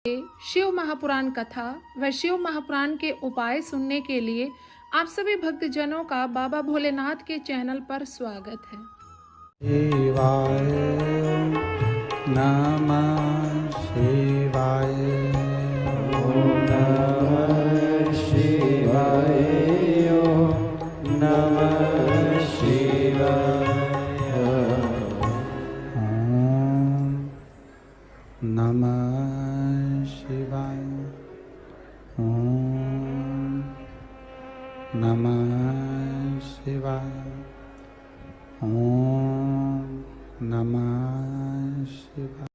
शिव महापुराण कथा व शिव महापुराण के उपाय सुनने के लिए आप सभी भक्तजनों का बाबा भोलेनाथ के चैनल पर स्वागत है। शिवाय नमः शिवाय ओम नमः शिवाय ओम नमः शिवाय ओम नमः शिवाय ओम नमः शिवाय ओम नमः शिवाय।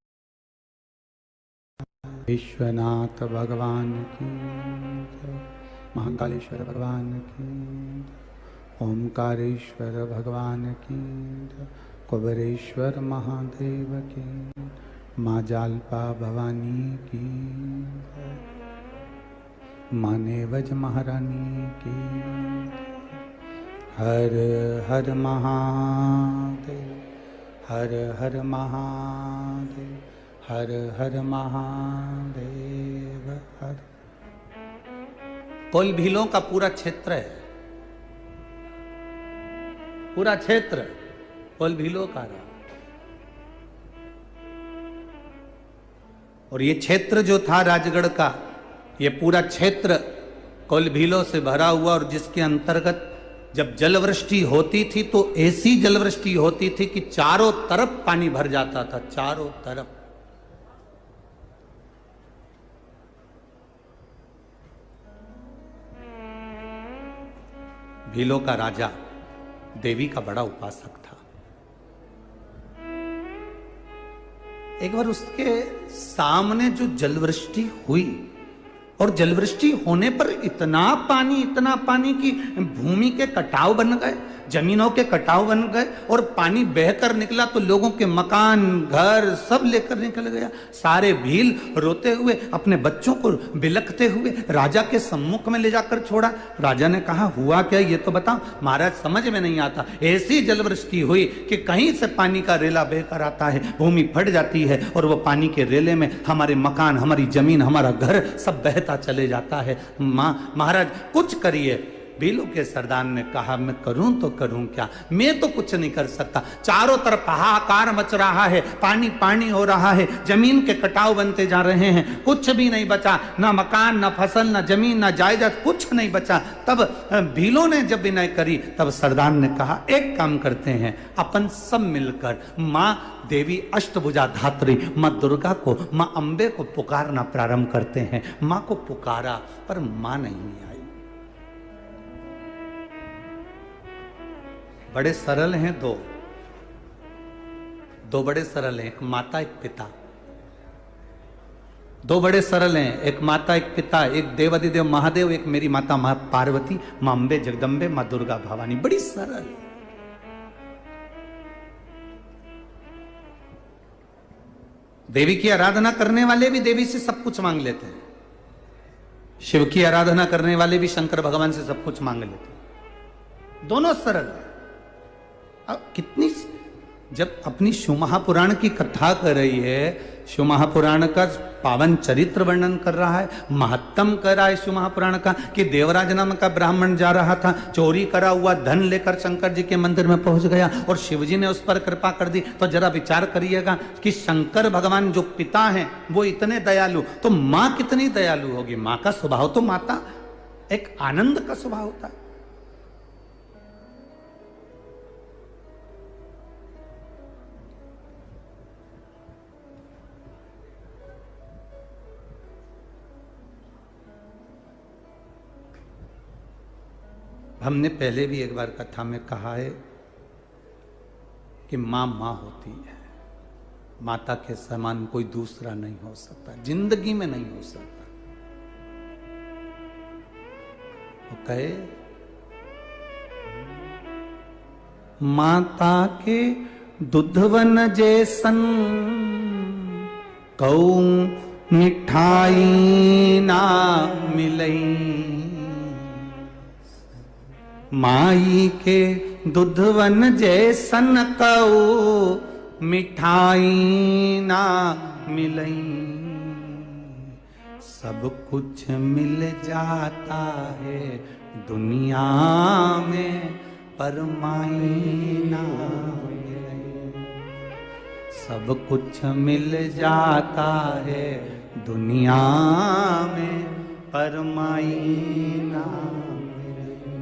विश्वनाथ भगवान की जय, महाकालेश्वर भगवान की जय, ओमकारेश्वर भगवान की जय, कुबेरेश्वर महादेव की जय, माँ जालपा भवानी की जय, माँ नेवज महारानी की जय। हर हर महादेव, हर हर महादेव, हर हर महादेव हर। कोल भीलों का पूरा क्षेत्र है, पूरा क्षेत्र कोल भीलों का रहा। और ये क्षेत्र जो था राजगढ़ का, ये पूरा क्षेत्र कोल भीलों से भरा हुआ, और जिसके अंतर्गत जब जलवृष्टि होती थी तो ऐसी जलवृष्टि होती थी कि चारों तरफ पानी भर जाता था, चारों तरफ। भीलों का राजा देवी का बड़ा उपासक था। एक बार उसके सामने जो जलवृष्टि हुई, और जलवृष्टि होने पर इतना पानी कि भूमि के कटाव बन गए, जमीनों के कटाव बन गए, और पानी बहकर निकला तो लोगों के मकान घर सब लेकर निकल गया। सारे भील रोते हुए अपने बच्चों को बिलखते हुए राजा के सम्मुख में ले जाकर छोड़ा। राजा ने कहा, हुआ क्या ये तो बताओ। महाराज समझ में नहीं आता, ऐसी जलवृष्टि हुई कि कहीं से पानी का रेला बहकर आता है, भूमि फट जाती है, और वो पानी के रेले में हमारे मकान, हमारी जमीन, हमारा घर सब बहता चले जाता है। महाराज कुछ करिए। भीलों के सरदार ने कहा, मैं करूं तो करूं क्या, मैं तो कुछ नहीं कर सकता। चारों तरफ हाहाकार मच रहा है, पानी पानी हो रहा है, जमीन के कटाव बनते जा रहे हैं, कुछ भी नहीं बचा, ना मकान, ना फसल, ना जमीन, ना जायदाद, कुछ नहीं बचा। तब भीलों ने जब विनय करी, तब सरदार ने कहा, एक काम करते हैं, अपन सब मिलकर माँ देवी अष्टभुजा धात्री माँ दुर्गा को, माँ अम्बे को पुकारना प्रारंभ करते हैं। माँ को पुकारा पर माँ नहीं आई। बड़े सरल हैं दो बड़े सरल हैं, एक माता एक पिता। दो बड़े सरल हैं, एक माता एक पिता, एक देवादिदेव महादेव, एक मेरी माता माँ पार्वती, माँ अम्बे जगदम्बे, माँ दुर्गा भवानी। बड़ी सरल। देवी की आराधना करने वाले भी देवी से सब कुछ मांग लेते हैं, शिव की आराधना करने वाले भी शंकर भगवान से सब कुछ मांग लेते हैं। दोनों सरल। अब कितनी, जब अपनी शिव महापुराण की कथा कर रही है, शिव महापुराण का पावन चरित्र वर्णन कर रहा है, महत्तम कर रहा है शिव महापुराण का, कि देवराज नाम का ब्राह्मण जा रहा था, चोरी करा हुआ धन लेकर शंकर जी के मंदिर में पहुंच गया, और शिव जी ने उस पर कृपा कर दी। तो जरा विचार करिएगा कि शंकर भगवान जो पिता हैं वो इतने दयालु, तो माँ कितनी दयालु होगी। माँ का स्वभाव तो माता एक आनंद का स्वभाव होता है। हमने पहले भी एक बार कथा में कहा है कि माँ माँ होती है, माता के समान कोई दूसरा नहीं हो सकता, जिंदगी में नहीं हो सकता। वो कहे, माता के दुधवन जैसन कऊ मिठाई ना मिलई, माई के दुधवन जैसन कऊ मिठाई ना मिलई। सब कुछ मिल जाता है दुनिया में, पर माई ना मिले। सब कुछ मिल जाता है दुनिया में, पर माई ना मिले।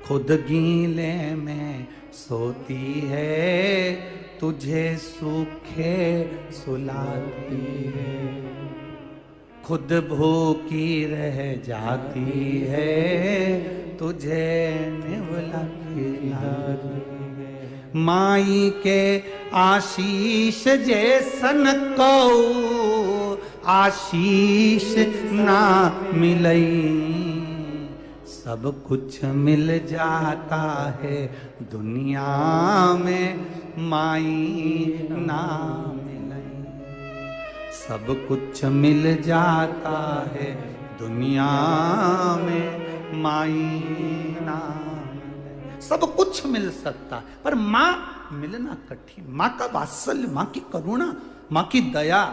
खुद गीले में सोती है, तुझे सूखे सुलाती है। खुद भूखी रह जाती है, तुझे निवला खिलाती है। माई के आशीष जैसन को आशीष ना मिलई। सब कुछ मिल जाता है दुनिया में, माई ना मिलई। सब कुछ मिल जाता है दुनिया में, माई ना मिलई। सब कुछ मिल सकता है, पर माँ मिलना कठिन। माँ का वात्सल्य, माँ की करुणा, माँ की दया,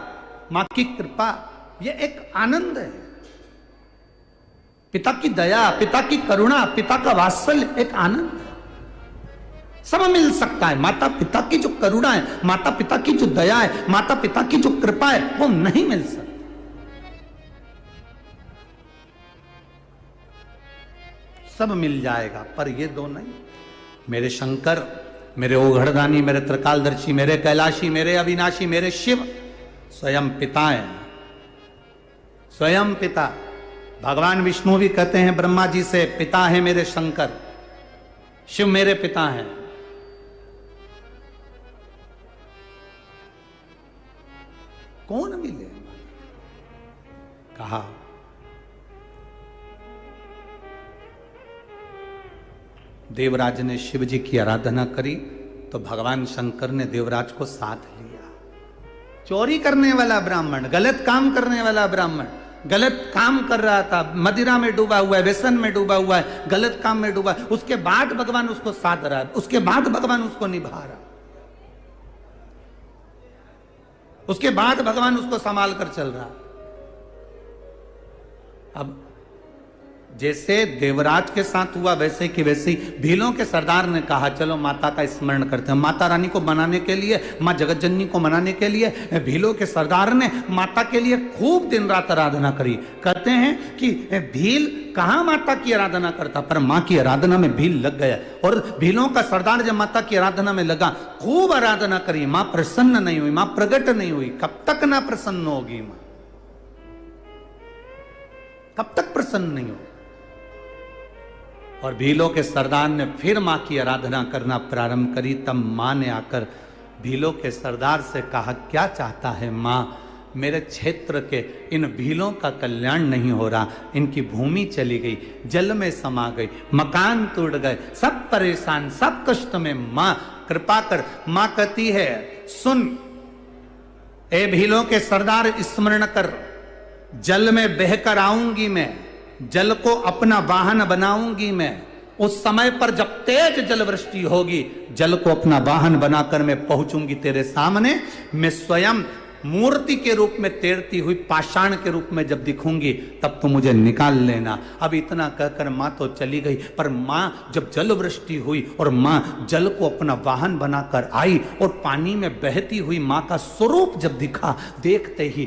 माँ की कृपा, यह एक आनंद है। पिता की दया, पिता की करुणा, पिता का वात्सल्य एक आनंद है। सब मिल सकता है। माता पिता की जो करुणा है, माता पिता की जो दया है, माता पिता की जो कृपा है, वो नहीं मिल सकती। सब मिल जाएगा, पर ये दो नहीं। मेरे शंकर, मेरे ओघड़दानी, मेरे त्रिकालदर्शी, मेरे कैलाशी, मेरे अविनाशी, मेरे शिव स्वयं पिता हैं। स्वयं पिता। भगवान विष्णु भी कहते हैं ब्रह्मा जी से, पिता है मेरे शंकर, शिव मेरे पिता हैं। कौन मिले? कहा देवराज ने शिव जी की आराधना करी तो भगवान शंकर ने देवराज को साथ लिया। चोरी करने वाला ब्राह्मण, गलत काम करने वाला ब्राह्मण, गलत काम कर रहा था, मदिरा में डूबा हुआ है, व्यसन में डूबा हुआ है, गलत काम में डूबा, उसके बाद भगवान उसको साथ रहा है, उसके बाद भगवान उसको निभा रहा, उसके बाद भगवान उसको संभाल कर चल रहा। अब जैसे देवराज के साथ हुआ वैसे कि वैसे ही भीलों के सरदार ने कहा चलो माता का स्मरण करते हैं। माता रानी को मनाने के लिए, माँ जगत जननी को मनाने के लिए भीलों के सरदार ने माता के लिए खूब दिन रात आराधना करी। कहते हैं कि भील कहाँ माता की आराधना करता, पर माँ की आराधना में भील लग गया। और भीलों का सरदार जब माता की आराधना में लगा, खूब आराधना करी, माँ प्रसन्न नहीं हुई, माँ प्रकट नहीं हुई। कब तक ना प्रसन्न होगी माँ? कब तक प्रसन्न नहीं होगी? और भीलों के सरदार ने फिर माँ की आराधना करना प्रारंभ करी। तब माँ ने आकर भीलों के सरदार से कहा, क्या चाहता है माँ? मेरे क्षेत्र के इन भीलों का कल्याण नहीं हो रहा, इनकी भूमि चली गई, जल में समा गई, मकान टूट गए, सब परेशान, सब कष्ट में। माँ कृपा कर। माँ कहती है, सुन ए भीलों के सरदार, स्मरण कर, जल में बहकर आऊंगी मैं, जल को अपना वाहन बनाऊंगी मैं। उस समय पर जब तेज जलवृष्टि होगी, जल को अपना वाहन बनाकर मैं पहुंचूंगी तेरे सामने। मैं स्वयं मूर्ति के रूप में तैरती हुई पाषाण के रूप में जब दिखूंगी, तब तो मुझे निकाल लेना। अब इतना कहकर माँ तो चली गई, पर माँ जब जलवृष्टि हुई और माँ जल को अपना वाहन बनाकर आई और पानी में बहती हुई माँ का स्वरूप जब दिखा, देखते ही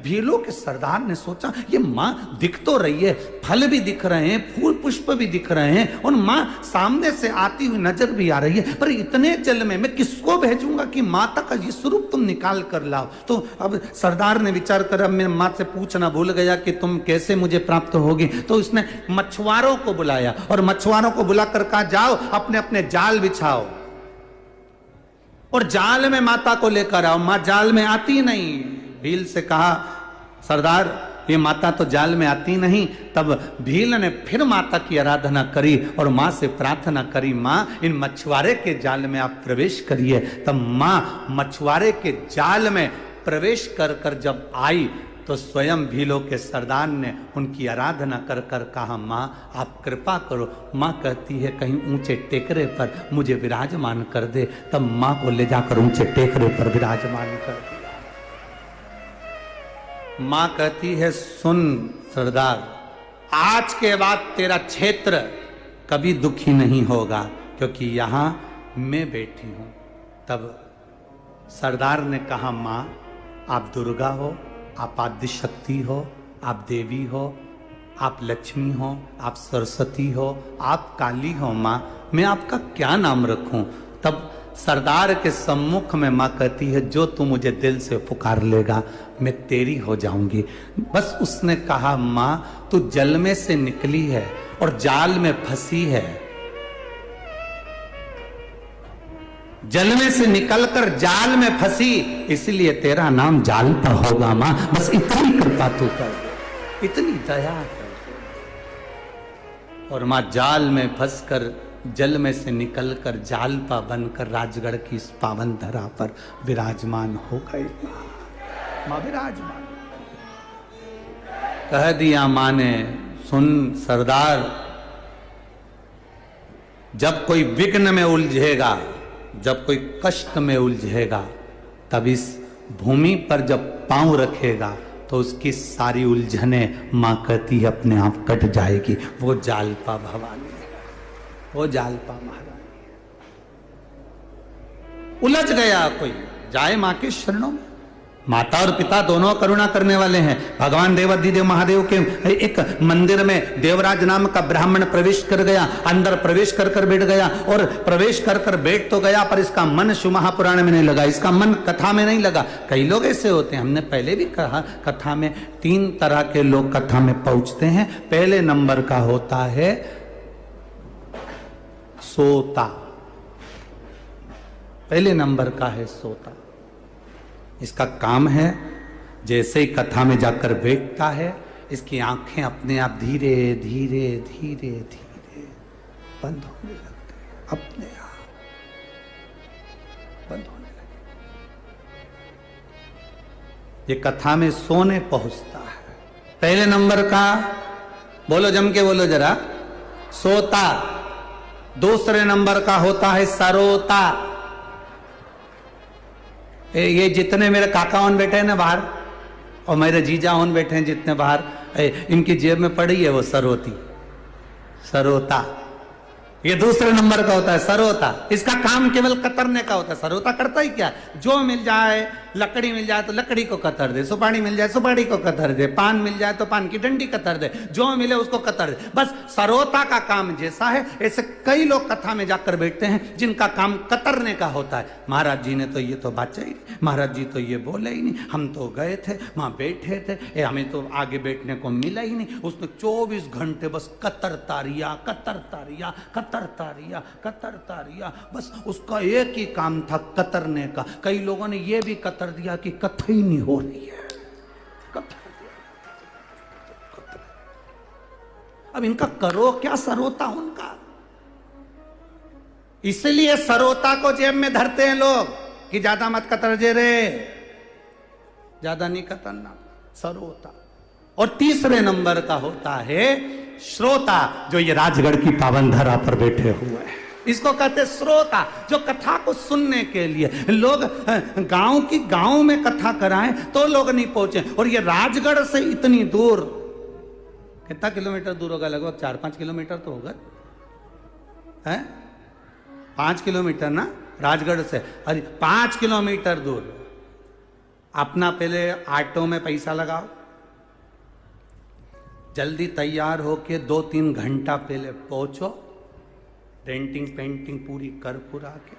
भीलों के सरदार ने सोचा, ये माँ दिख तो रही है, फल भी दिख रहे हैं, फूल पुष्प भी दिख रहे हैं, और माँ सामने से आती हुई नजर भी आ रही है, पर इतने जल में मैं किसको भेजूंगा कि माता का ये स्वरूप तुम निकाल कर लाओ। तो अब सरदार ने विचार कर, अब मैं माँ से पूछना भूल गया कि तुम कैसे मुझे प्राप्त होगी। तो उसने मछुआरों को बुलाया और मछुआरों को बुलाकर कहा, जाओ अपने अपने जाल बिछाओ और जाल में माता को लेकर आओ। माँ जाल में आती नहीं। भील से कहा, सरदार ये माता तो जाल में आती नहीं। तब भील ने फिर माता की आराधना करी और माँ से प्रार्थना करी, माँ इन मछुआरे के जाल में आप प्रवेश करिए। तब माँ मछुआरे के जाल में प्रवेश कर कर जब आई तो स्वयं भीलों के सरदार ने उनकी आराधना कर कर कहा, माँ आप कृपा करो। माँ कहती है, कहीं ऊंचे टेकरे पर मुझे विराजमान कर दे। तब माँ को ले जाकर ऊंचे टेकरे पर विराजमान कर दिया। मां कहती है, सुन सरदार, आज के बाद तेरा क्षेत्र कभी दुखी नहीं होगा, क्योंकि यहां मैं बैठी हूं। तब सरदार ने कहा, मां आप दुर्गा हो, आप आदि शक्ति हो, आप देवी हो, आप लक्ष्मी हो, आप सरस्वती हो, आप काली हो, मां मैं आपका क्या नाम रखूं? तब सरदार के सम्मुख में मां कहती है, जो तू मुझे दिल से पुकार लेगा मैं तेरी हो जाऊंगी। बस उसने कहा, मां तू जल में से निकली है और जाल में फंसी है, जल में से निकलकर जाल में फंसी, इसलिए तेरा नाम जालपा होगा। मां बस इतनी कृपा तू कर दे, इतनी दया कर दे। और मां जाल में फंसकर जल में से निकलकर जालपा बनकर राजगढ़ की इस पावन धरा पर विराजमान हो गई। मां विराजमान कह दिया मां ने, सुन सरदार, जब कोई विघ्न में उलझेगा, जब कोई कष्ट में उलझेगा, तब इस भूमि पर जब पांव रखेगा तो उसकी सारी उलझने मां कहती है अपने आप कट जाएगी। वो जालपा भवानी, वो जालपा महारानी। उलझ गया कोई, जाए मां के शरणों में। माता और पिता दोनों करुणा करने वाले हैं। भगवान देवाधिदेव महादेव के एक मंदिर में देवराज नाम का ब्राह्मण प्रवेश कर गया, अंदर प्रवेश कर कर बैठ गया, और प्रवेश कर कर बैठ तो गया पर इसका मन शिव महापुराण में नहीं लगा, इसका मन कथा में नहीं लगा। कई लोग ऐसे होते हैं, हमने पहले भी कहा, कथा में 3 तरह के लोग कथा में पहुंचते हैं। पहले नंबर का होता है सोता, पहले नंबर का है सोता। इसका काम है जैसे ही कथा में जाकर बैठता है, इसकी आंखें अपने आप धीरे धीरे धीरे धीरे बंद होने लगती है, अपने आप बंद होने लगती। ये कथा में सोने पहुंचता है। पहले नंबर का, बोलो जम के बोलो जरा, सोता। दूसरे नंबर का होता है सरोता। ये जितने मेरे काका ओन बैठे हैं ना बाहर, और मेरे जीजा ओन बैठे हैं जितने बाहर, इनकी जेब में पड़ी है वो सरोती, सरोता। ये दूसरे नंबर का होता है सरोता। इसका काम केवल कतरने का होता है। सरोता करता ही क्या, जो मिल जाए, लकड़ी मिल जाए तो लकड़ी को कतर दे, सुपारी मिल जाए सुपारी को कतर दे, पान मिल जाए तो पान की डंडी कतर दे, जो मिले उसको कतर दे। बस सरोता का काम जैसा है, ऐसे कई लोग कथा में जाकर बैठते हैं जिनका काम कतरने का होता है। महाराज जी ने तो ये तो बात ही नहीं, महाराज जी तो ये बोले ही नहीं, हम तो गए थे वहां बैठे थे, हमें तो आगे बैठने को मिला ही नहीं। उसने 24 घंटे बस कतरता रिया, कतरता रिया, कतरता रिया, कतरता रिया, बस उसका एक ही काम था कतरने का। कई लोगों ने ये भी कतर दिया कि कथा ही नहीं हो रही है, अब इनका करो क्या सरोता उनका। इसलिए सरोता को जेब में धरते हैं लोग कि ज्यादा मत कतर जे रे, ज्यादा नहीं कतरना, सरोता। और तीसरे नंबर का होता है श्रोता, जो ये राजगढ़ की पावन धरा पर बैठे हुए हैं, इसको कहते श्रोता, जो कथा को सुनने के लिए लोग गांव में कथा कराएं तो लोग नहीं पहुंचे। और ये राजगढ़ से इतनी दूर, कितना किलोमीटर दूर होगा, लगभग 4-5 किलोमीटर तो होगा, है 5 किलोमीटर ना राजगढ़ से। अरे 5 किलोमीटर दूर, अपना पहले ऑटो में पैसा लगाओ, जल्दी तैयार होके 2-3 घंटा पहले पहुंचो, डेंटिंग पेंटिंग पूरी कर पुरा के,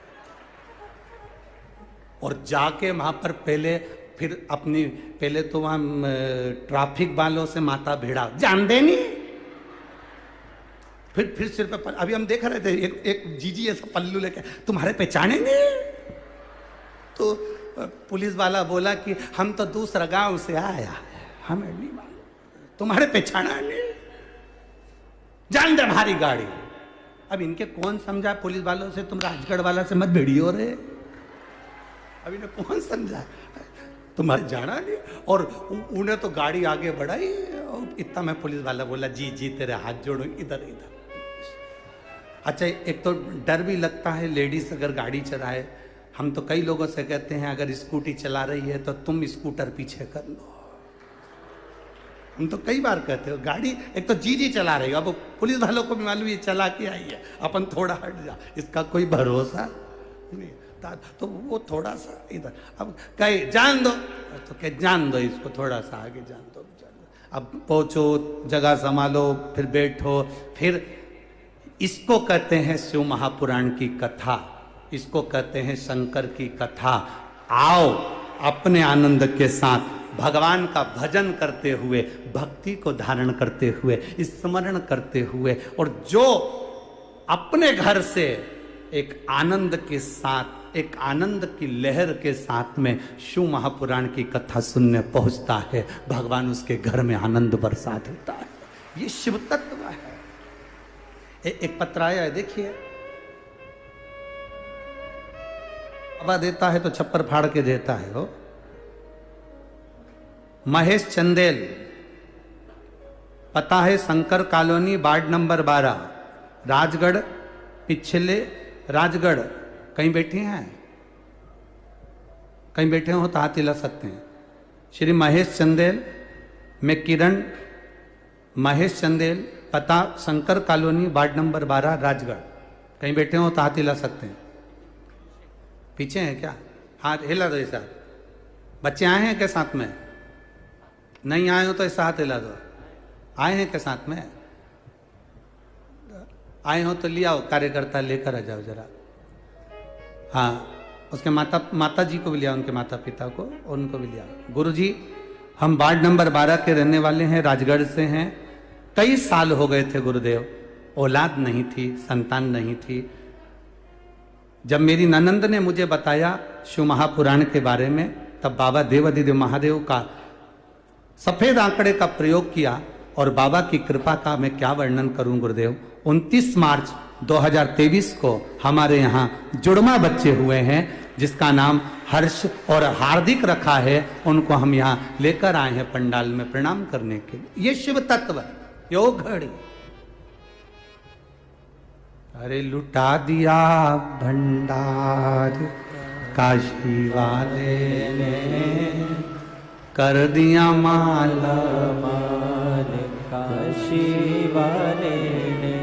और जाके वहां पर पहले फिर अपनी पहले तो वहां ट्रैफिक वालों से माथा भिड़ा, जान देनी, फिर सिर पे अभी हम देख रहे थे एक जीजी ऐसा पल्लू लेके, तुम्हारे पहचाने नहीं, तो पुलिस वाला बोला कि हम तो दूसरा गांव से आया, हमें नहीं मालूम, तुम्हारे पहचाना नहीं, जान दे हमारी गाड़ी। अब इनके कौन समझा पुलिस वालों से, तुम राजगढ़ वाला से मत भिड़ियो रे, अब इन्हें कौन समझा, तुम्हारे जाना नहीं। और उन्हें तो गाड़ी आगे बढ़ाई, और इतना में पुलिस वाला बोला, जी जी तेरे हाथ जोड़ो, इधर इधर। अच्छा, एक तो डर भी लगता है लेडीज अगर गाड़ी चलाए। हम तो कई लोगों से कहते हैं अगर स्कूटी चला रही है तो तुम स्कूटर पीछे कर लो, हम तो कई बार कहते हो गाड़ी एक तो जी चला रहेगा, अब पुलिस वालों को भी मालूम ये चला के आई है, अपन थोड़ा हट जा, इसका कोई भरोसा नहीं। तो वो थोड़ा सा इधर, अब कहे जान दो तो कहे जान दो इसको, थोड़ा सा आगे जान दो। अब पहुंचो, जगह संभालो, फिर बैठो, फिर इसको कहते हैं शिव महापुराण की कथा, इसको कहते हैं शंकर की कथा। आओ अपने आनंद के साथ भगवान का भजन करते हुए, भक्ति को धारण करते हुए, स्मरण करते हुए, और जो अपने घर से एक आनंद के साथ, एक आनंद की लहर के साथ में शिव महापुराण की कथा सुनने पहुंचता है, भगवान उसके घर में आनंद बरसा देता है। ये शिव तत्व है। एक पत्र आया है, देखिए। बाबा देता है तो छप्पर फाड़ के देता है। हो महेश चंदेल, पता है Shankar colony, ward number 12, Rajgarh, पिछले राजगढ़। कहीं बैठे हैं? कहीं बैठे हो तो हाथ हिला सकते हैं। श्री महेश चंदेल, मैं किरण महेश चंदेल, पता Shankar colony, ward number 12, Rajgarh. कहीं बैठे हो तो हाथ हिला सकते हैं। पीछे हैं क्या? हाथ हिला दो ऐसा। बच्चे आए हैं क्या साथ में? नहीं आए हो तो ऐसा हाथ हिला दो। आए हैं क्या साथ में? आए हो तो ले आओ, कार्यकर्ता लेकर आ जाओ जरा। हाँ, उसके माता जी को भी लिया, उनके माता पिता को, उनको भी लिया। गुरुजी, हम वार्ड नंबर 12 के रहने वाले हैं, राजगढ़ से हैं। कई साल हो गए थे गुरुदेव, औलाद नहीं थी, संतान नहीं थी। जब मेरी ननंद ने मुझे बताया शिव महापुराण के बारे में, तब बाबा देवाधिदेव महादेव का सफेद आंकड़े का प्रयोग किया, और बाबा की कृपा का मैं क्या वर्णन करूं गुरुदेव। 29 मार्च 2023 को हमारे यहाँ जुड़वा बच्चे हुए हैं, जिसका नाम हर्ष और हार्दिक रखा है। उनको हम यहाँ लेकर आए हैं पंडाल में प्रणाम करने के लिए। ये शिव तत्व, योग घड़ी। अरे लुटा दिया भंडार काशी वाले ने, कर दिया माला माल काशी वाले ने।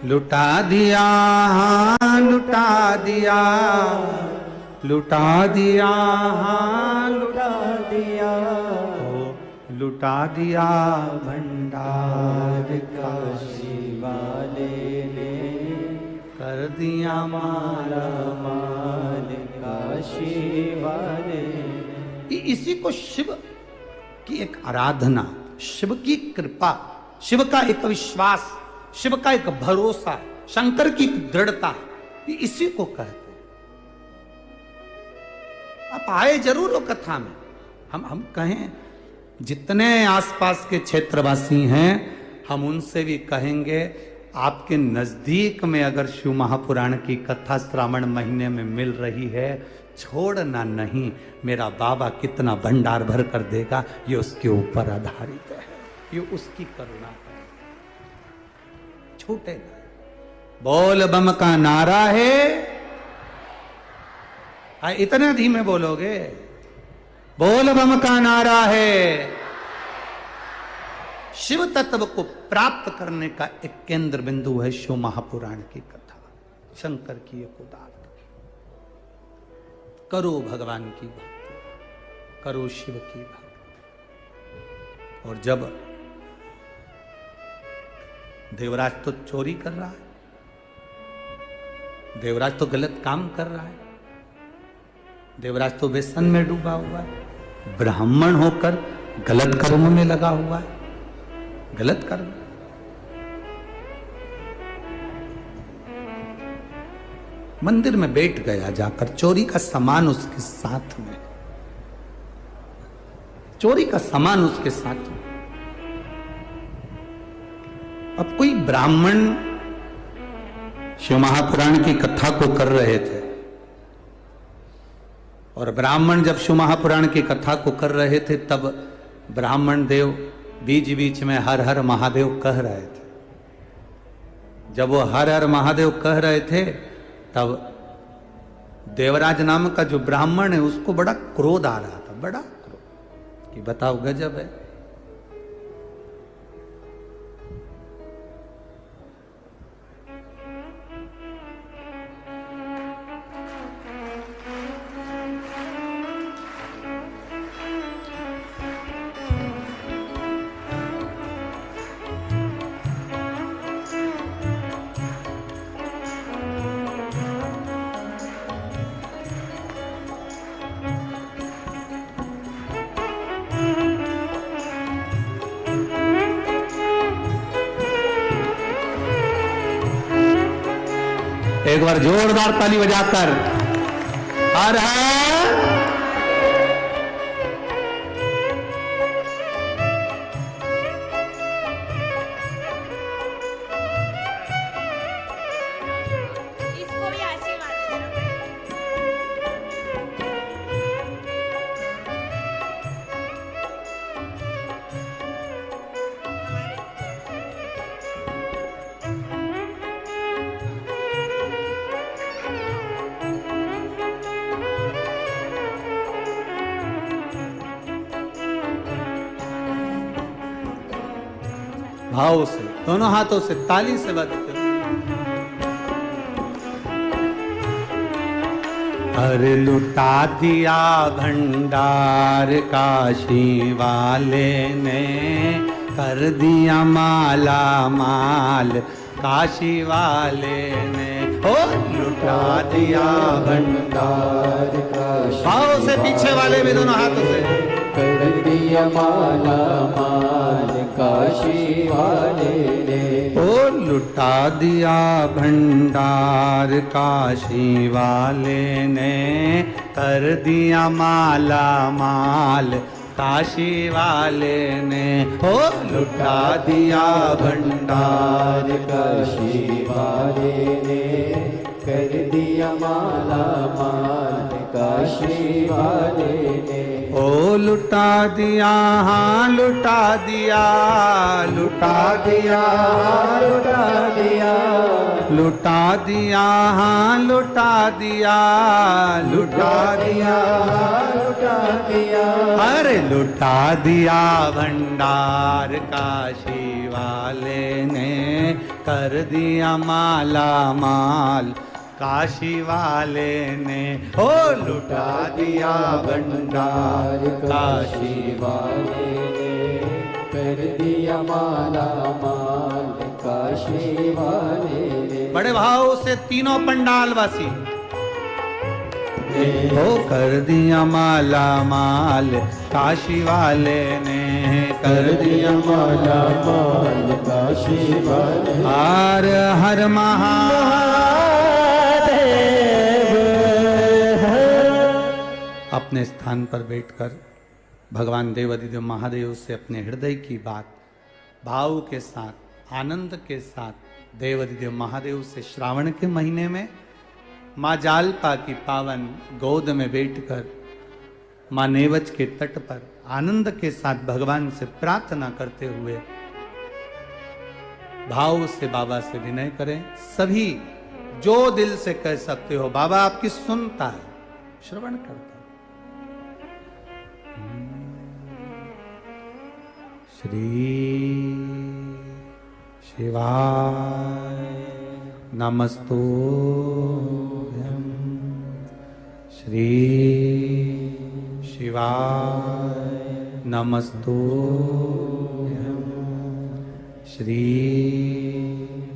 लुटा दिया, हाँ लुटा दिया, लुटा दिया, हाँ लुटा दिया, लुटा दिया भंडार काशी वाले ने, कर दिया माला माल काशी वाले ने। इसी को शिव की एक आराधना, शिव की कृपा, शिव का एक विश्वास, शिव का एक भरोसा, शंकर की दृढ़ता, इसी को कहते हैं। आप आए जरूर हो कथा में। हम कहें, जितने आसपास के क्षेत्रवासी हैं, हम उनसे भी कहेंगे, आपके नजदीक में अगर शिव महापुराण की कथा श्रावण महीने में मिल रही है, छोड़ना नहीं। मेरा बाबा कितना भंडार भर कर देगा, ये उसके ऊपर आधारित है, ये उसकी करुणा है। छूटे ना। बोल बम का नारा है। इतने धीमे बोलोगे? बोल बम का नारा है। शिव तत्व को प्राप्त करने का एक केंद्र बिंदु है शिव महापुराण की कथा, शंकर की एक उदारता। करो भगवान की भक्ति, करो शिव की भक्ति। और जब देवराज तो चोरी कर रहा है, देवराज तो गलत काम कर रहा है, देवराज तो व्यसन में डूबा हुआ है, ब्राह्मण होकर गलत कर्म में लगा हुआ है, गलत कर्म। मंदिर में बैठ गया जाकर, चोरी का सामान उसके साथ में, चोरी का सामान उसके साथ में। अब कोई ब्राह्मण शिव महापुराण की कथा को कर रहे थे, और ब्राह्मण जब शिव महापुराण की कथा को कर रहे थे, तब ब्राह्मण देव बीच बीच में हर हर महादेव कह रहे थे। जब वो हर हर महादेव कह रहे थे, तब देवराज नाम का जो ब्राह्मण है, उसको बड़ा क्रोध आ रहा था, बड़ा क्रोध, कि बताओ गजब है, एक बार जोरदार ताली बजाकर हर हर। इसको भी आशीर्वाद देना। भाव से दोनों हाथों से ताली से बजाते हो। अरे लुटा दिया भंडार काशी वाले ने, कर दिया माला माल काशी वाले ने। ओ लुटा दिया भंडार काशी। भाव से पीछे वाले भी दोनों हाथों से। कर दिया माला माल काशी वाले ने। ओ लुटा दिया भंडार काशी वाले ने, कर दिया माला माल काशी वाले ने। ओ लुटा दिया भंडार काशी वाले ने, कर दिया माला माल काशी वाले ने। ओ लुटा दिया, हाँ लुटा दिया, लुटा दिया, लुटा दिया, लुटा दिया, हाँ लुटा दिया, लुटा दिया, लुटा दिया। अरे लुटा दिया भंडार काशी वाले ने, कर दिया माला माल काशी वाले ने। ओ लुटा दिया भंडार काशी वाले ने, कर दिया माला माल काशी वाले ने। बड़े भाव से तीनों पंडाल वासी ओ कर दिया माला माल काशी वाले ने, कर दिया माला माल काशी वाले। हर हर अपने स्थान पर बैठकर भगवान देवाधिदेव महादेव से अपने हृदय की बात भाव के साथ आनंद के साथ देवाधिदेव महादेव से श्रावण के महीने में माँ जालपा की पावन गोद में बैठकर माँ नेवज के तट पर आनंद के साथ भगवान से प्रार्थना करते हुए भाव से बाबा से विनय करें। सभी जो दिल से कह सकते हो बाबा आपकी सुनता है, श्रवण करता है। श्री शिवाय नमस्तुभ्यं, श्री शिवाय नमस्तुभ्यं, श्री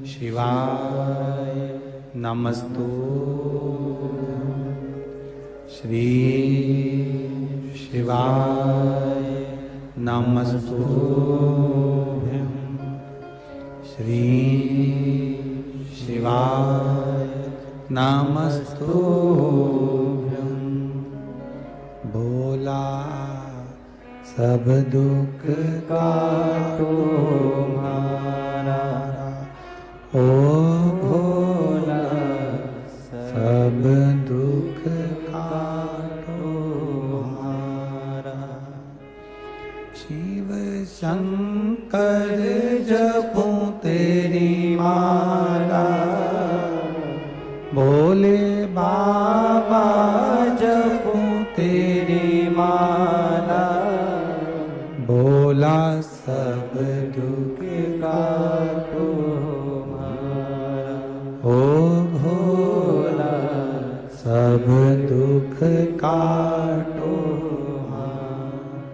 शिवाय नमस्तुभ्यं, श्री शिवाय नमस्तुभ्यं, श्री शिवाय नमस्तुभ्यं। भोला सब दुख काटो हमारा, ओ भोला सब दुख काटो हमारा। शिव शंकर जपूं तेरी माला, भोले बाबा जपूं तेरी माला। भोला सब दुख काटो हमारा, ओ भोला सब दुख काटो हमारा।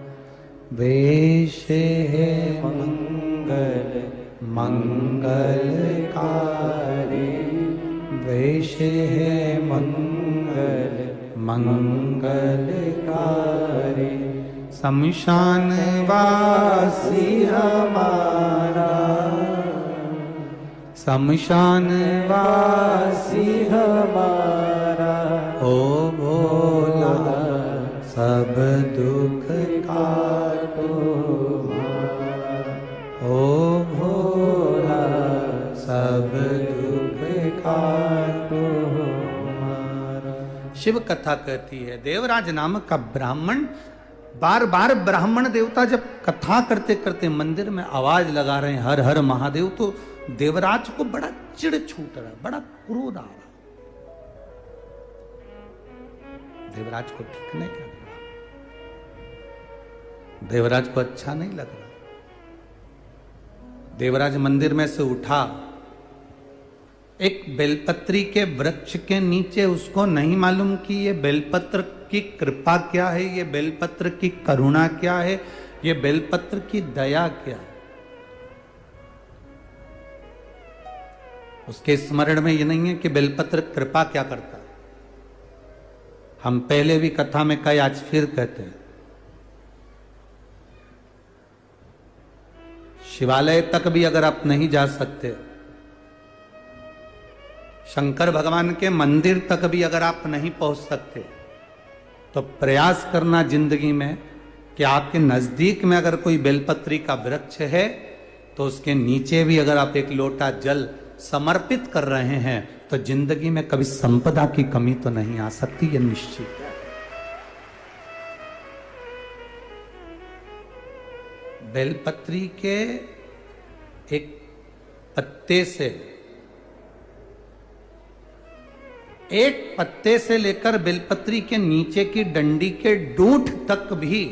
वेश है मंगल मंगलकारी, वेश है मंगल मंगलकारी। शमशान वासी हमारा, शमशान वासी हमारा ओ भोला सब दुख काटो ओ भोला सब दुख काटो हमारा। शिव कथा कहती है, देवराज नामक का ब्राह्मण बार बार ब्राह्मण देवता जब कथा करते करते मंदिर में आवाज लगा रहे हैं हर हर महादेव, तो देवराज को बड़ा चिढ़ छूट रहा, बड़ा क्रोध आ रहा। देवराज को ठीक नहीं लग रहा, देवराज को अच्छा नहीं लग रहा। देवराज मंदिर में से उठा, एक बेलपत्री के वृक्ष के नीचे उसको नहीं मालूम कि ये बेलपत्र की कृपा क्या है, ये बेलपत्र की करुणा क्या है, ये बेलपत्र की दया क्या है। उसके स्मरण में ये नहीं है कि बेलपत्र कृपा क्या करता है। हम पहले भी कथा में कहे, आज फिर कहते हैं, शिवालय तक भी अगर आप नहीं जा सकते, शंकर भगवान के मंदिर तक भी अगर आप नहीं पहुंच सकते, तो प्रयास करना जिंदगी में कि आपके नजदीक में अगर कोई बेलपत्री का वृक्ष है तो उसके नीचे भी अगर आप एक लोटा जल समर्पित कर रहे हैं तो जिंदगी में कभी संपदा की कमी तो नहीं आ सकती, यह निश्चित है। बेलपत्री के एक पत्ते से, एक पत्ते से लेकर बेलपत्री के नीचे की डंडी के डूंठ तक भी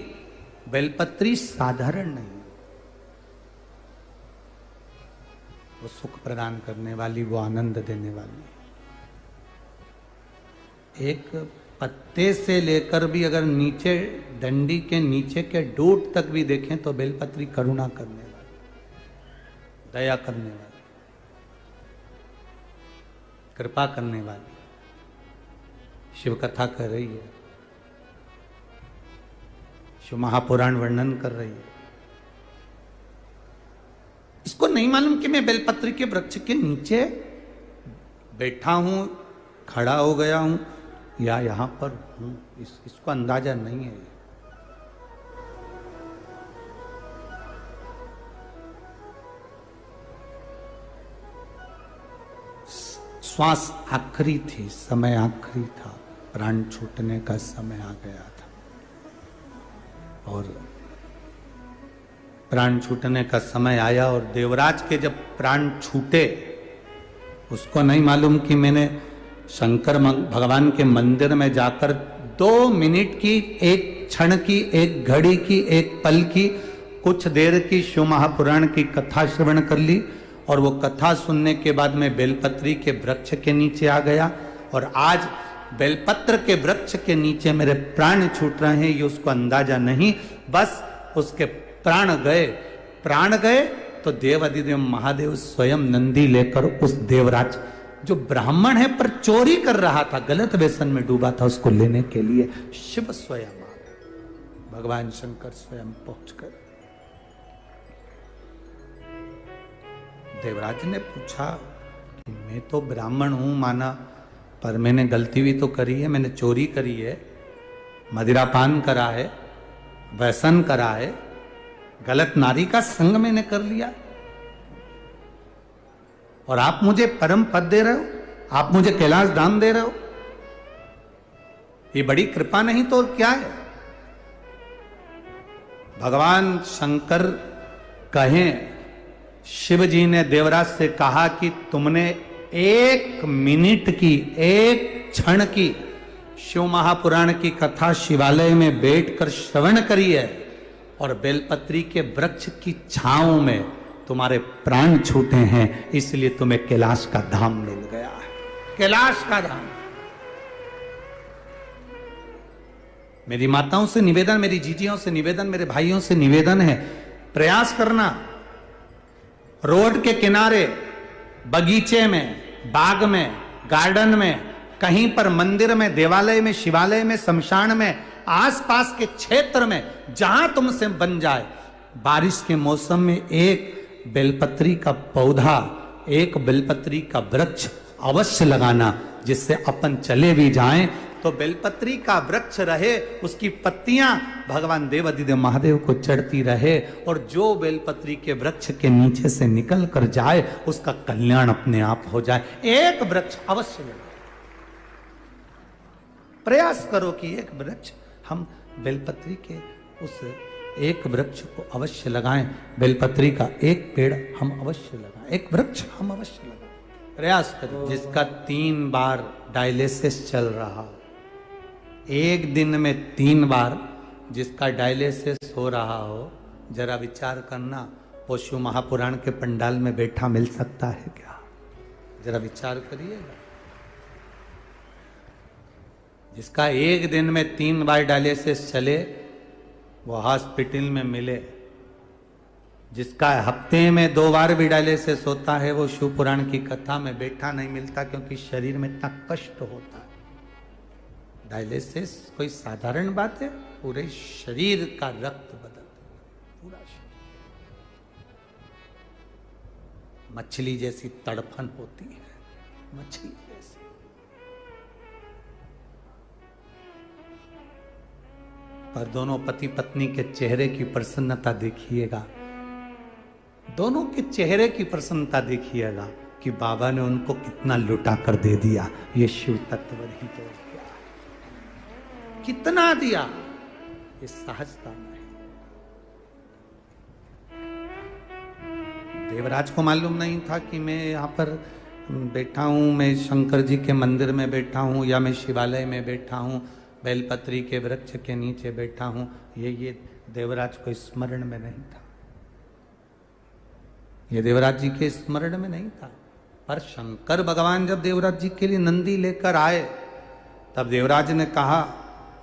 बेलपत्री साधारण नहीं, वो सुख प्रदान करने वाली, वो आनंद देने वाली। एक पत्ते से लेकर भी अगर नीचे डंडी के नीचे के डूंठ तक भी देखें तो बेलपत्री करुणा करने वाली, दया करने वाली, कृपा करने वाली शिव कथा कर रही है, शिव महापुराण वर्णन कर रही है। इसको नहीं मालूम कि मैं बेलपत्री के वृक्ष के नीचे बैठा हूं, खड़ा हो गया हूं या यहां पर हूं, इसको अंदाजा नहीं है। श्वास आखिरी थी, समय आखिरी था, प्राण छूटने का समय आ गया था और प्राण छूटने का समय आया और देवराज के जब प्राण छूटे, उसको नहीं मालूम कि मैंने शंकर भगवान के मंदिर में जाकर 2 मिनट की, एक क्षण की, एक घड़ी की, एक पल की, कुछ देर की शिव महापुराण की कथा श्रवण कर ली और वो कथा सुनने के बाद मैं बेलपत्री के वृक्ष के नीचे आ गया और आज बेलपत्र के वृक्ष के नीचे मेरे प्राण छूट रहे हैं, ये उसको अंदाजा नहीं। बस उसके प्राण गए तो देव अधिदेव महादेव स्वयं नंदी लेकर उस देवराज जो ब्राह्मण है पर चोरी कर रहा था, गलत व्यसन में डूबा था, उसको लेने के लिए शिव स्वयं आ गए, भगवान शंकर स्वयं पहुंचकर। देवराज ने पूछा कि मैं तो ब्राह्मण हूं माना, पर मैंने गलती भी तो करी है, मैंने चोरी करी है, मदिरापान करा है, व्यसन करा है, गलत नारी का संग मैंने कर लिया और आप मुझे परम पद दे रहे हो, आप मुझे कैलाश धाम दे रहे हो, ये बड़ी कृपा नहीं तो क्या है। भगवान शंकर कहें, शिव जी ने देवराज से कहा कि तुमने 1 मिनट की, 1 क्षण की शिव महापुराण की कथा शिवालय में बैठकर श्रवण करी है और बेलपत्री के वृक्ष की छांव में तुम्हारे प्राण छूटे हैं, इसलिए तुम्हें कैलाश का धाम मिल गया है, कैलाश का धाम। मेरी माताओं से निवेदन, मेरी जीजियों से निवेदन, मेरे भाइयों से निवेदन है, प्रयास करना रोड के किनारे, बगीचे में, बाग में, गार्डन में, कहीं पर मंदिर में, देवालय में, शिवालय में, शमशान में, आसपास के क्षेत्र में जहां तुमसे बन जाए, बारिश के मौसम में एक बेलपत्री का पौधा एक बेलपत्री का वृक्ष अवश्य लगाना, जिससे अपन चले भी जाएं तो बेलपत्री का वृक्ष रहे, उसकी पत्तियां भगवान देवाधिदेव महादेव को चढ़ती रहे, और जो बेलपत्री के वृक्ष के नीचे से निकल कर जाए उसका कल्याण अपने आप हो जाए। एक वृक्ष अवश्य लगाओ, प्रयास करो कि एक वृक्ष हम बेलपत्री के उस एक वृक्ष को अवश्य लगाएं, बेलपत्री का एक पेड़ हम अवश्य लगाएं, एक वृक्ष हम अवश्य लगाएं। प्रयास करें। जिसका 3 बार डायलिसिस चल रहा, एक दिन में 3 बार जिसका डायलिसिस हो रहा हो, जरा विचार करना वो शिव महापुराण के पंडाल में बैठा मिल सकता है क्या? जरा विचार करिएगा। जिसका एक दिन में 3 बार डायलिसिस चले वो हॉस्पिटल में मिले, जिसका हफ्ते में 2 बार भी डायलिसिस होता है वो शिव पुराण की कथा में बैठा नहीं मिलता, क्योंकि शरीर में इतना कष्ट होता है। डायलिसिस कोई साधारण बात है? पूरे शरीर का रक्त बदल देना, पूरा शरीर। मछली जैसी तड़फन होती है, मछली जैसी। पर दोनों पति पत्नी के चेहरे की प्रसन्नता देखिएगा, दोनों के चेहरे की प्रसन्नता देखिएगा कि बाबा ने उनको कितना लुटा कर दे दिया। ये शिव तत्व ही तो दिया, कितना दिया, ये सहजता नहीं। देवराज को मालूम नहीं था कि मैं यहाँ पर बैठा हूँ, मैं शंकर जी के मंदिर में बैठा हूँ या मैं शिवालय में बैठा हूँ, बेलपत्री के वृक्ष के नीचे बैठा हूं। ये देवराज को स्मरण में नहीं था, ये देवराज जी के स्मरण में नहीं था। पर शंकर भगवान जब देवराज जी के लिए नंदी लेकर आए, तब देवराज ने कहा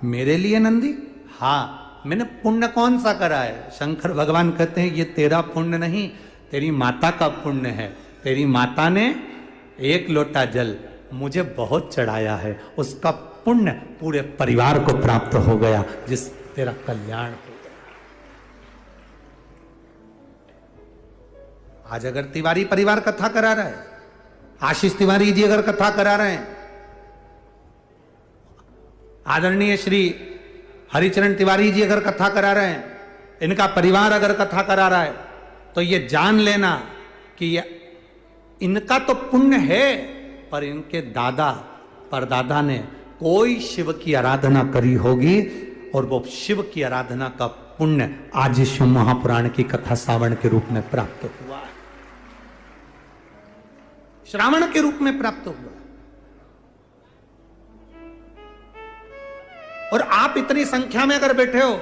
मेरे लिए नंदी? हाँ, मैंने पुण्य कौन सा करा है? शंकर भगवान कहते हैं ये तेरा पुण्य नहीं, तेरी माता का पुण्य है। तेरी माता ने 1 लोटा जल मुझे बहुत चढ़ाया है, उसका पुण्य पूरे परिवार को प्राप्त हो गया, जिस तेरा कल्याण हो गया। आज अगर तिवारी परिवार कथा करा रहा है, आशीष तिवारी जी अगर कथा करा रहे हैं, आदरणीय श्री हरिचरण तिवारी जी अगर कथा करा रहे हैं, इनका परिवार अगर कथा करा रहा है, तो ये जान लेना कि ये इनका तो पुण्य है, पर इनके दादा परदादा ने कोई शिव की आराधना करी होगी, और वो शिव की आराधना का पुण्य आज शिव महापुराण की कथा श्रावण के रूप में प्राप्त हुआ है, श्रावण के रूप में प्राप्त हुआ। और आप इतनी संख्या में अगर बैठे हो,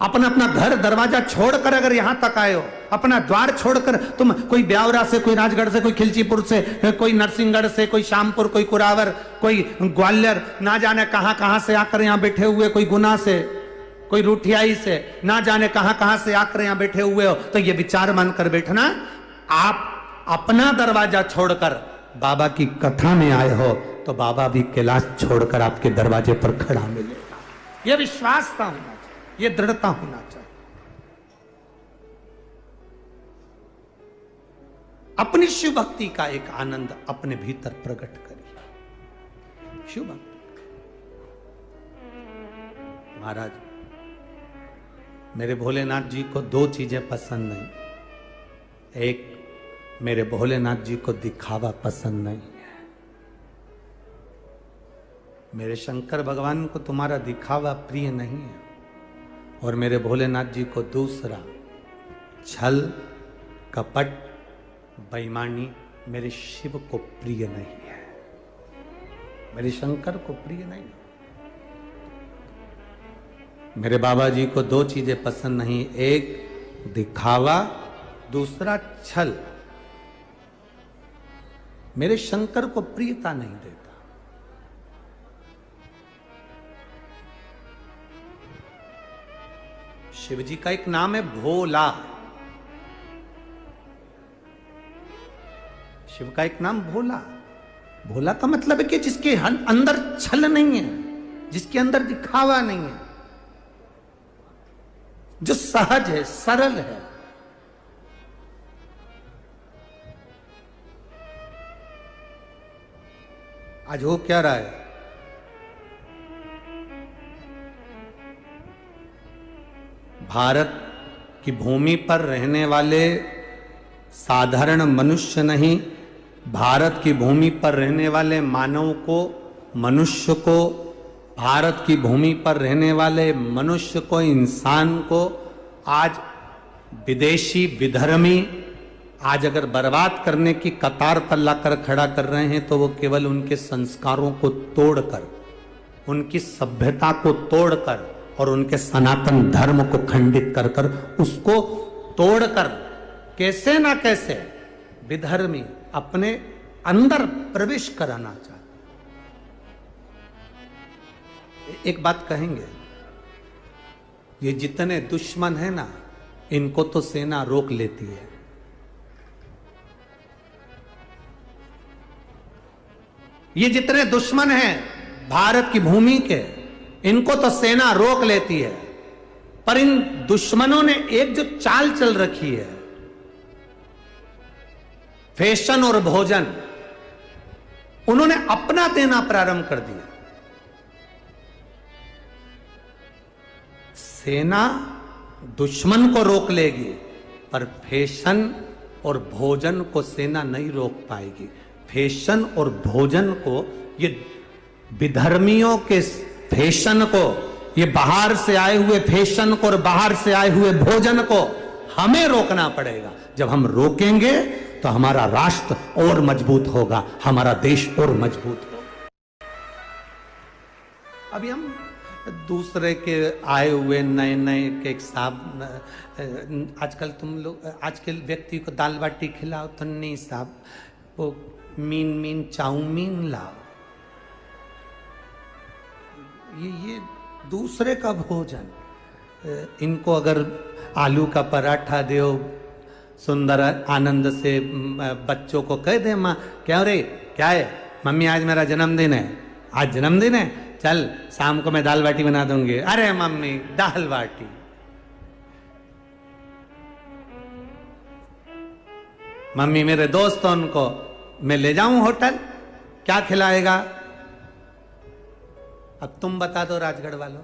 अपना अपना घर दरवाजा छोड़कर अगर यहां तक आए हो, अपना द्वार छोड़कर तुम कोई ब्यावरा से, कोई राजगढ़ से, कोई खिलचीपुर से, कोई नरसिंहगढ़ से, कोई श्यामपुर, कोई कुरावर, कोई ग्वालियर, ना जाने कहां कहां से आकर यहां बैठे हुए, कोई गुना से, कोई रूठियाई से, ना जाने कहां कहां से आकर यहां बैठे हुए हो, तो ये विचार मानकर बैठना, आप अपना दरवाजा छोड़कर बाबा की कथा में आए हो, तो बाबा भी कैलाश छोड़कर आपके दरवाजे पर खड़ा मिलेगा। यह विश्वास था होना, ये दृढ़ता होना चाहिए। अपनी शिव भक्ति का एक आनंद अपने भीतर प्रकट करिए। शिव भक्ति। महाराज, मेरे भोलेनाथ जी को 2 चीजें पसंद नहीं। एक, मेरे भोलेनाथ जी को दिखावा पसंद नहीं है। मेरे शंकर भगवान को तुम्हारा दिखावा प्रिय नहीं है, और मेरे भोलेनाथ जी को दूसरा, छल कपट बेईमानी मेरे शिव को प्रिय नहीं है, मेरे शंकर को प्रिय नहीं। मेरे बाबा जी को 2 चीजें पसंद नहीं, एक दिखावा, दूसरा छल। मेरे शंकर को प्रियता नहीं देता। शिव जी का एक नाम है भोला। शिव का एक नाम भोला। भोला का मतलब है कि जिसके अंदर छल नहीं है, जिसके अंदर दिखावा नहीं है, जो सहज है, सरल है। आज हो क्या रहा है? भारत की भूमि पर रहने वाले साधारण मनुष्य नहीं, भारत की भूमि पर रहने वाले मानव को, मनुष्य को, भारत की भूमि पर रहने वाले मनुष्य को, इंसान को आज विदेशी विधर्मी आज अगर बर्बाद करने की कतार पर लाकर खड़ा कर रहे हैं तो वो केवल उनके संस्कारों को तोड़कर, उनकी सभ्यता को तोड़कर और उनके सनातन धर्म को खंडित कर कर, उसको तोड़कर कैसे ना कैसे विधर्मी अपने अंदर प्रवेश कराना चाहते। एक बात कहेंगे, ये जितने दुश्मन है ना, इनको तो सेना रोक लेती है। ये जितने दुश्मन हैं भारत की भूमि के, इनको तो सेना रोक लेती है। पर इन दुश्मनों ने एक जो चाल चल रखी है, फैशन और भोजन, उन्होंने अपना देना प्रारंभ कर दिया। सेना दुश्मन को रोक लेगी, पर फैशन और भोजन को सेना नहीं रोक पाएगी। फैशन और भोजन को, ये विधर्मियों के फैशन को, ये बाहर से आए हुए फैशन को और बाहर से आए हुए भोजन को हमें रोकना पड़ेगा। जब हम रोकेंगे तो हमारा राष्ट्र और मजबूत होगा, हमारा देश और मजबूत होगा। अभी हम दूसरे के आए हुए नए नए के साहब, आजकल तुम लोग, आज के व्यक्ति को दाल बाटी खिलाओ तो नहीं साहब, वो मीन चाउमीन लाओ। ये दूसरे का भोजन। इनको अगर आलू का पराठा दो सुंदर आनंद से, बच्चों को कह दे माँ क्या रे, क्या है मम्मी आज मेरा जन्मदिन है, आज जन्मदिन है, चल शाम को मैं दाल बाटी बना दूंगी। अरे मम्मी दाल बाटी। मम्मी मेरे दोस्त उनको मैं ले जाऊं होटल, क्या खिलाएगा? अब तुम बता दो राजगढ़ वालों।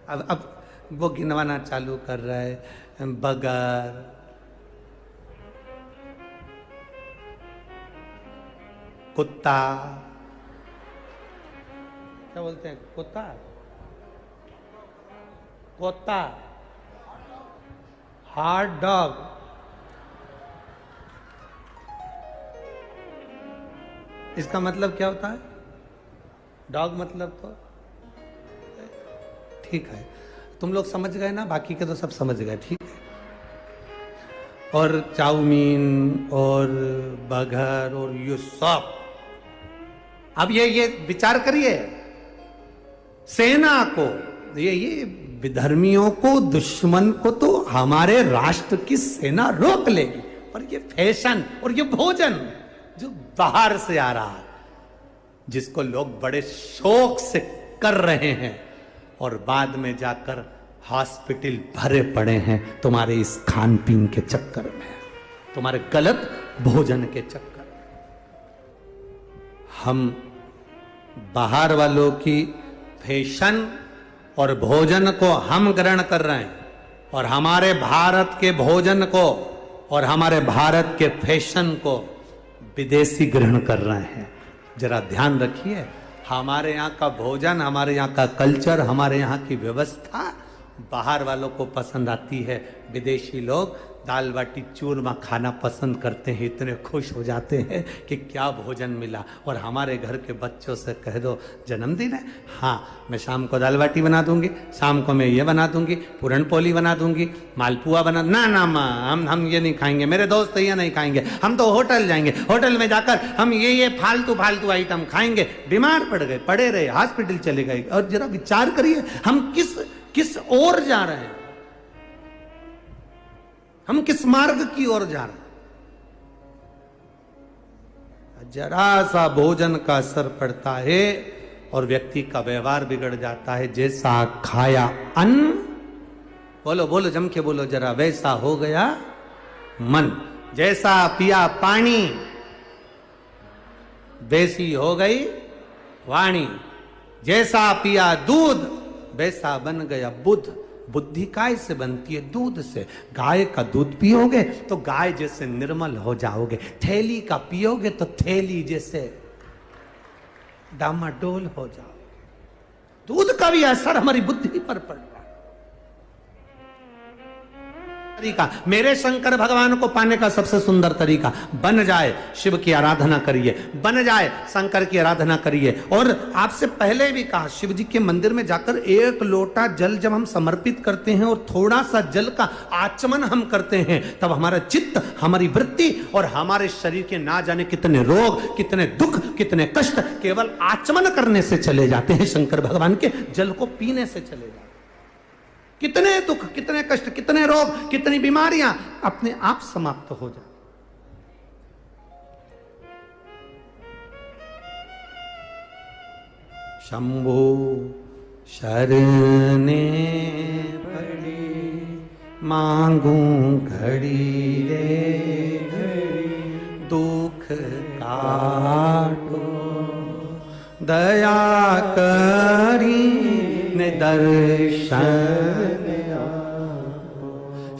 अब वो गिनवाना चालू कर रहा है, बगर, कुत्ता, क्या बोलते हैं, कुत्ता, कोता, हॉट डॉग, इसका मतलब क्या होता है? डॉग मतलब तो ठीक है, तुम लोग समझ गए ना, बाकी के तो सब समझ गए, ठीक है। और चाउमीन और बर्गर और ये सब, अब ये विचार करिए, सेना को, ये विधर्मियों को, दुश्मन को तो हमारे राष्ट्र की सेना रोक लेगी, पर ये फैशन और ये भोजन जो बाहर से आ रहा है, जिसको लोग बड़े शौक से कर रहे हैं और बाद में जाकर हॉस्पिटल भरे पड़े हैं तुम्हारे इस खान पीन के चक्कर में, तुम्हारे गलत भोजन के चक्कर में। हम बाहर वालों की फैशन और भोजन को हम ग्रहण कर रहे हैं और हमारे भारत के भोजन को और हमारे भारत के फैशन को विदेशी ग्रहण कर रहे हैं। जरा ध्यान रखिए, हमारे यहाँ का भोजन, हमारे यहाँ का कल्चर, हमारे यहाँ की व्यवस्था बाहर वालों को पसंद आती है। विदेशी लोग दाल बाटी चूरमा खाना पसंद करते हैं, इतने खुश हो जाते हैं कि क्या भोजन मिला। और हमारे घर के बच्चों से कह दो जन्मदिन है, हाँ मैं शाम को दाल बाटी बना दूंगी, शाम को मैं ये बना दूंगी, पूरन पोली बना दूंगी, मालपुआ बना, ना माँ हम ये नहीं खाएंगे, मेरे दोस्त ये नहीं खाएंगे, हम तो होटल जाएंगे, होटल में जाकर हम ये फालतू आइटम खाएंगे। बीमार पड़ गए, पड़े रहे, हॉस्पिटल चले गए। और जरा विचार करिए, हम किस ओर जा रहे हैं, हम किस मार्ग की ओर जा रहे हैं। जरा सा भोजन का असर पड़ता है और व्यक्ति का व्यवहार बिगड़ जाता है। जैसा खाया अन्न, बोलो जम के बोलो जरा, वैसा हो गया मन। जैसा पिया पानी, वैसी हो गई वाणी, जैसा पिया दूध वैसा बन गया बुद्ध। बुद्धि काय से बनती है? दूध से। गाय का दूध पियोगे तो गाय जैसे निर्मल हो जाओगे, थैली का पियोगे तो थैली जैसे डामाडोल हो जाओ। दूध का भी असर हमारी बुद्धि पर पड़ रहा है। तरीका, मेरे शंकर भगवान को पाने का सबसे सुंदर तरीका, बन जाए शिव की आराधना करिए, बन जाए शंकर की आराधना करिए। और आपसे पहले भी कहा, शिव जी के मंदिर में जाकर एक लोटा जल जब हम समर्पित करते हैं और थोड़ा सा जल का आचमन हम करते हैं, तब हमारा चित्त, हमारी वृत्ति और हमारे शरीर के ना जाने कितने रोग, कितने दुख, कितने कष्ट केवल आचमन करने से चले जाते हैं। शंकर भगवान के जल को पीने से चले जाते हैं। कितने दुख, कितने कष्ट, कितने रोग, कितनी बीमारियां अपने आप समाप्त हो जाए। शंभो शरणे पड़ी मांगू घड़ी रे घड़ी, दुख काटो दया करी ने दर्शन।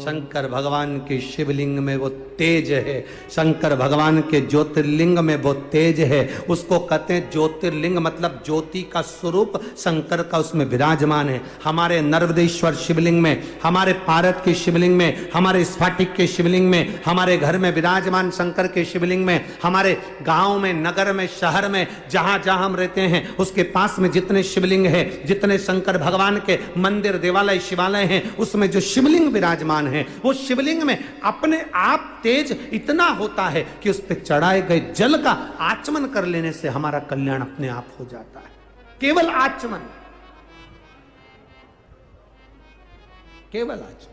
शंकर भगवान के शिवलिंग में वो तेज है, शंकर भगवान के ज्योतिर्लिंग में वो तेज है। उसको कहते हैं ज्योतिर्लिंग, मतलब ज्योति का स्वरूप शंकर का उसमें विराजमान है। हमारे नर्मदेश्वर शिवलिंग में, हमारे पारद के शिवलिंग में, हमारे स्फटिक के शिवलिंग में, हमारे घर में विराजमान शंकर के शिवलिंग में, हमारे गांव में, नगर में, शहर में, जहां जहां हम रहते हैं उसके पास में जितने शिवलिंग है, जितने शंकर भगवान के मंदिर, देवालय, शिवालय हैं, उसमें जो शिवलिंग विराजमान है, वो शिवलिंग में अपने आप तेज इतना होता है कि उस पर चढ़ाए गए जल का आचमन कर लेने से हमारा कल्याण अपने आप हो जाता है। केवल आचमन, केवल आचमन।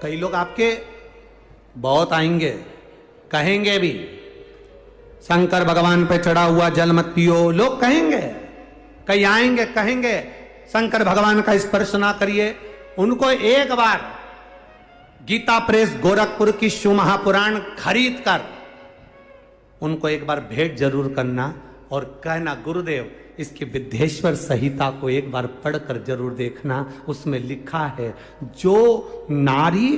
कई लोग आपके बहुत आएंगे, कहेंगे भी शंकर भगवान पे चढ़ा हुआ जल मत पियो, लोग कहेंगे। कई आएंगे कहेंगे शंकर भगवान का स्पर्श ना करिए। उनको एक बार गीता प्रेस गोरखपुर की शिव महापुराण खरीद कर उनको एक बार भेंट जरूर करना और कहना, गुरुदेव इसकी विद्येश्वर संहिता को एक बार पढ़कर जरूर देखना। उसमें लिखा है, जो नारी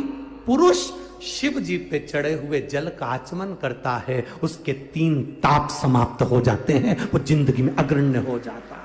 पुरुष शिव जी पे चढ़े हुए जल का आचमन करता है, उसके 3 ताप समाप्त हो जाते हैं, वो जिंदगी में अग्रण्य हो जाता है।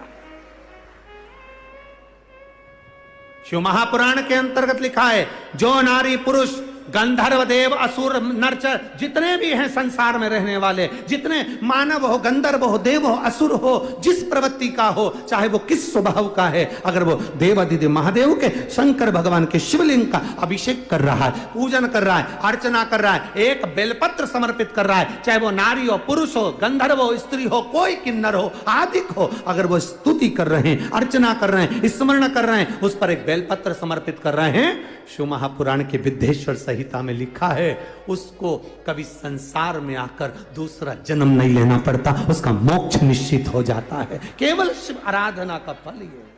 शिव महापुराण के अंतर्गत लिखा है, जो नारी पुरुष गंधर्व देव असुर नरचर जितने भी हैं संसार में रहने वाले, जितने मानव हो, गंधर्व हो, देव हो, असुर हो, जिस प्रवृत्ति का हो, चाहे वो किस स्वभाव का है, अगर वो देवादिदेव महादेव के शंकर भगवान के शिवलिंग का अभिषेक कर रहा है, पूजन कर रहा है, अर्चना कर रहा है, एक बेलपत्र समर्पित कर रहा है, चाहे वो नारी हो, पुरुष हो, गंधर्व हो, स्त्री हो, कोई किन्नर हो, आदिक हो, अगर वो स्तुति कर रहे हैं, अर्चना कर रहे हैं, स्मरण कर रहे हैं, उस पर एक बेलपत्र समर्पित कर रहे हैं, शिव महापुराण के विद्येश्वर संहिता में लिखा है, उसको कभी संसार में आकर दूसरा जन्म नहीं लेना पड़ता, उसका मोक्ष निश्चित हो जाता है। केवल शिव आराधना का फल ये है।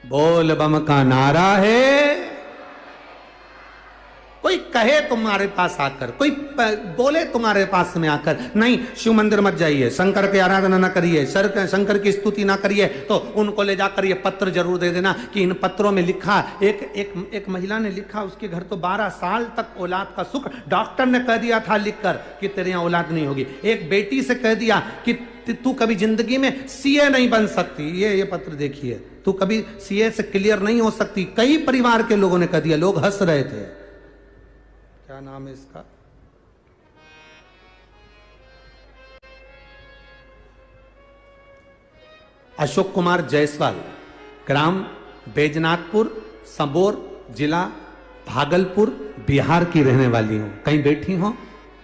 बोल बम का नारा है। कोई कहे तुम्हारे पास आकर, कोई बोले तुम्हारे पास में आकर, नहीं शिव मंदिर मत जाइए, शंकर की आराधना ना करिए, शंकर की स्तुति ना करिए, तो उनको ले जाकर ये पत्र जरूर दे देना कि इन पत्रों में लिखा, एक महिला ने लिखा, उसके घर तो 12 साल तक औलाद का सुख, डॉक्टर ने कह दिया था लिखकर कि तेरे यहाँ औलाद नहीं होगी। एक बेटी से कह दिया कि तू कभी जिंदगी में सीए नहीं बन सकती, ये पत्र देखिए, तू कभी सीए से क्लियर नहीं हो सकती। कई परिवार के लोगों ने कह दिया, लोग हंस रहे थे। क्या नाम है इसका? अशोक कुमार जायसवाल, ग्राम बैजनाथपुर, संबोर, जिला भागलपुर, बिहार की रहने वाली हूं। कहीं बैठी हो?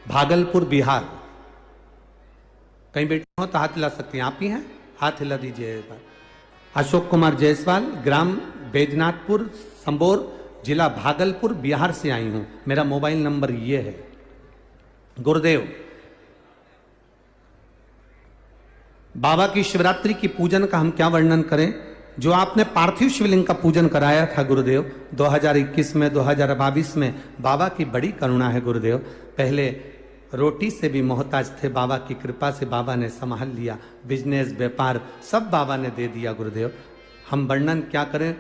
भागलपुर बिहार। कहीं बैठी हो तो हाथ हिला सकती हैं, आप ही हैं, हाथ हिला दीजिए। अशोक कुमार जायसवाल, ग्राम बैजनाथपुर, संबोर, जिला भागलपुर, बिहार से आई हूं। मेरा मोबाइल नंबर ये है। गुरुदेव बाबा की शिवरात्रि की पूजन का हम क्या वर्णन करें। जो आपने पार्थिव शिवलिंग का पूजन कराया था गुरुदेव 2021 में 2022 में, बाबा की बड़ी करुणा है गुरुदेव। पहले रोटी से भी मोहताज थे, बाबा की कृपा से बाबा ने संभाल लिया, बिजनेस व्यापार सब बाबा ने दे दिया गुरुदेव। हम वर्णन क्या करें।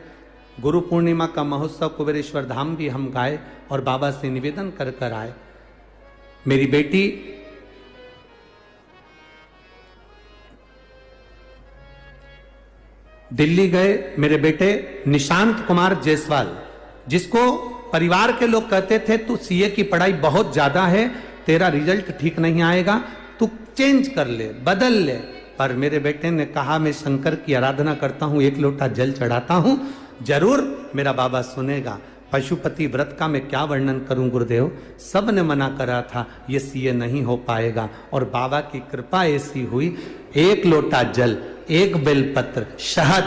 गुरु पूर्णिमा का महोत्सव कुबेरेश्वर धाम भी हम गाए और बाबा से निवेदन कर कर आए। मेरी बेटी दिल्ली गए, मेरे बेटे निशांत कुमार जायसवाल, जिसको परिवार के लोग कहते थे तू सीए की पढ़ाई बहुत ज्यादा है, तेरा रिजल्ट ठीक नहीं आएगा, तू चेंज कर ले, बदल ले। पर मेरे बेटे ने कहा मैं शंकर की आराधना करता हूं, एक लोटा जल चढ़ाता हूं, जरूर मेरा बाबा सुनेगा। पशुपति व्रत का मैं क्या वर्णन करूं गुरुदेव, सब ने मना करा था ये सीए नहीं हो पाएगा, और बाबा की कृपा ऐसी हुई, एक लोटा जल, एक बेलपत्र, शहद,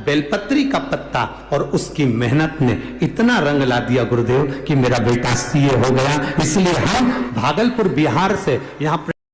बेलपत्री का पत्ता और उसकी मेहनत ने इतना रंग ला दिया गुरुदेव कि मेरा बेटा सीए हो गया। इसलिए हम भागलपुर बिहार से यहाँ